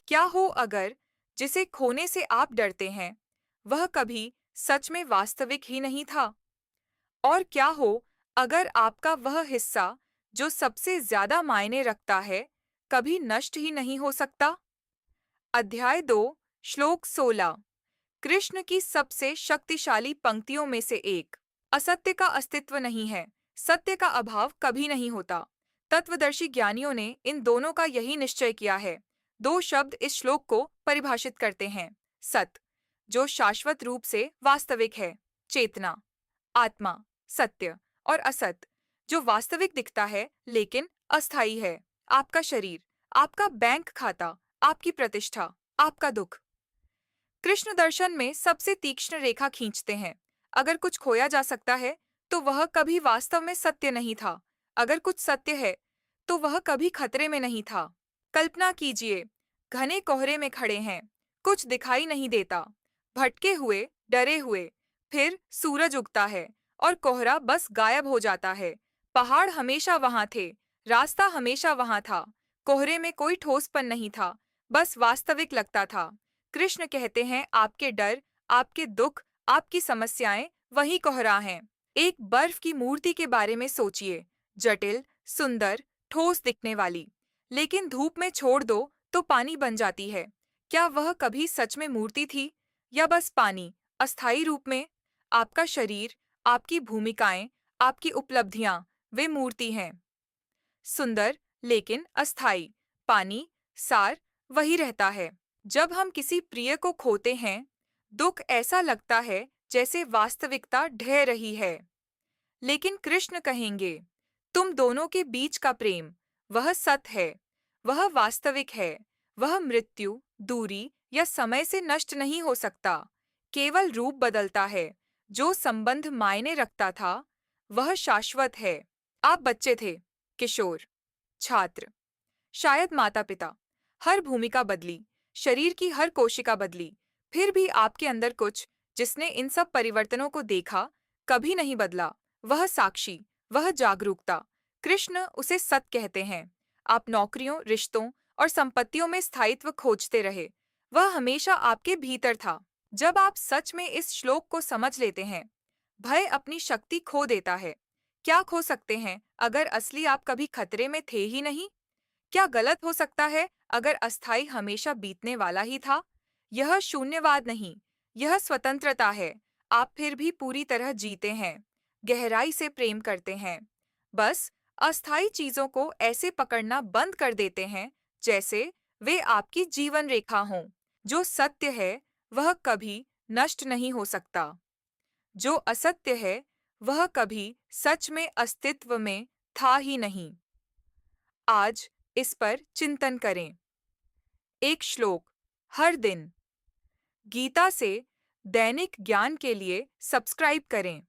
क्या हो अगर जिसे खोने से आप डरते हैं वह कभी सच में वास्तविक ही नहीं था? और क्या हो अगर आपका वह हिस्सा जो सबसे ज्यादा मायने रखता है कभी नष्ट ही नहीं हो सकता? अध्याय 2, श्लोक 16। कृष्ण की सबसे शक्तिशाली पंक्तियों में से एक। असत्य का अस्तित्व नहीं है, सत्य का अभाव कभी नहीं होता। तत्वदर्शी ज्ञानियों ने इन दोनों का यही निश्चय किया है। दो शब्द इस श्लोक को परिभाषित करते हैं। सत्य, जो शाश्वत रूप से वास्तविक है, चेतना, आत्मा, सत्य। और असत, जो वास्तविक दिखता है लेकिन अस्थायी है, आपका शरीर, आपका बैंक खाता, आपकी प्रतिष्ठा, आपका दुख। कृष्ण दर्शन में सबसे तीक्ष्ण रेखा खींचते हैं। अगर कुछ खोया जा सकता है तो वह कभी वास्तव में सत्य नहीं था। अगर कुछ सत्य है तो वह कभी खतरे में नहीं था। कल्पना कीजिए, घने कोहरे में खड़े हैं, कुछ दिखाई नहीं देता, भटके हुए, डरे हुए। फिर सूरज उगता है और कोहरा बस गायब हो जाता है। पहाड़ हमेशा वहां थे, रास्ता हमेशा वहां था। कोहरे में कोई ठोसपन नहीं था, बस वास्तविक लगता था। कृष्ण कहते हैं, आपके डर, आपके दुख, आपकी समस्याएं वही कोहरा हैं। एक बर्फ की मूर्ति के बारे में सोचिए, जटिल, सुंदर, ठोस दिखने वाली, लेकिन धूप में छोड़ दो तो पानी बन जाती है। क्या वह कभी सच में मूर्ति थी या बस पानी, अस्थायी रूप में? आपका शरीर, आपकी भूमिकाएं, आपकी उपलब्धियां, वे मूर्ति हैं। सुंदर लेकिन अस्थायी, पानी, सार वही रहता है। जब हम किसी प्रिय को खोते हैं, दुख ऐसा लगता है जैसे वास्तविकता ढह रही है। लेकिन कृष्ण कहेंगे, तुम दोनों के बीच का प्रेम, वह सत्य है, वह वास्तविक है, वह मृत्यु, दूरी या समय से नष्ट नहीं हो सकता, केवल रूप बदलता है। जो संबंध मायने रखता था, वह शाश्वत है। आप बच्चे थे, किशोर, छात्र, शायद माता पिता। हर भूमिका बदली, शरीर की हर कोशिका बदली, फिर भी आपके अंदर कुछ, जिसने इन सब परिवर्तनों को देखा, कभी नहीं बदला। वह साक्षी, वह जागरूकता। कृष्ण उसे सत्य कहते हैं। आप नौकरियों, रिश्तों और संपत्तियों में स्थायित्व खोजते रहे, वह हमेशा आपके भीतर था। जब आप सच में इस श्लोक को समझ लेते हैं, भय अपनी शक्ति खो देता है। क्या खो सकते हैं अगर असली आप कभी खतरे में थे ही नहीं? क्या गलत हो सकता है अगर अस्थाई हमेशा बीतने वाला ही था? यह शून्यवाद नहीं, यह स्वतंत्रता है। आप फिर भी पूरी तरह जीते हैं, गहराई से प्रेम करते हैं। बस अस्थाई चीजों को ऐसे पकड़ना बंद कर देते हैं जैसे वे आपकी जीवन रेखा हों। जो सत्य है वह कभी नष्ट नहीं हो सकता। जो असत्य है वह कभी सच में अस्तित्व में था ही नहीं। आज इस पर चिंतन करें। एक श्लोक हर दिन। गीता से दैनिक ज्ञान के लिए सब्सक्राइब करें।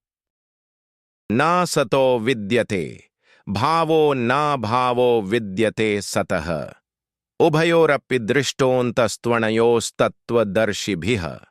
न सतो विद्यते भावो न भावो विद्यते सतः उभयोरपि दृष्टोऽन्तस्त्वनयोस्तत्त्वदर्शिभिः।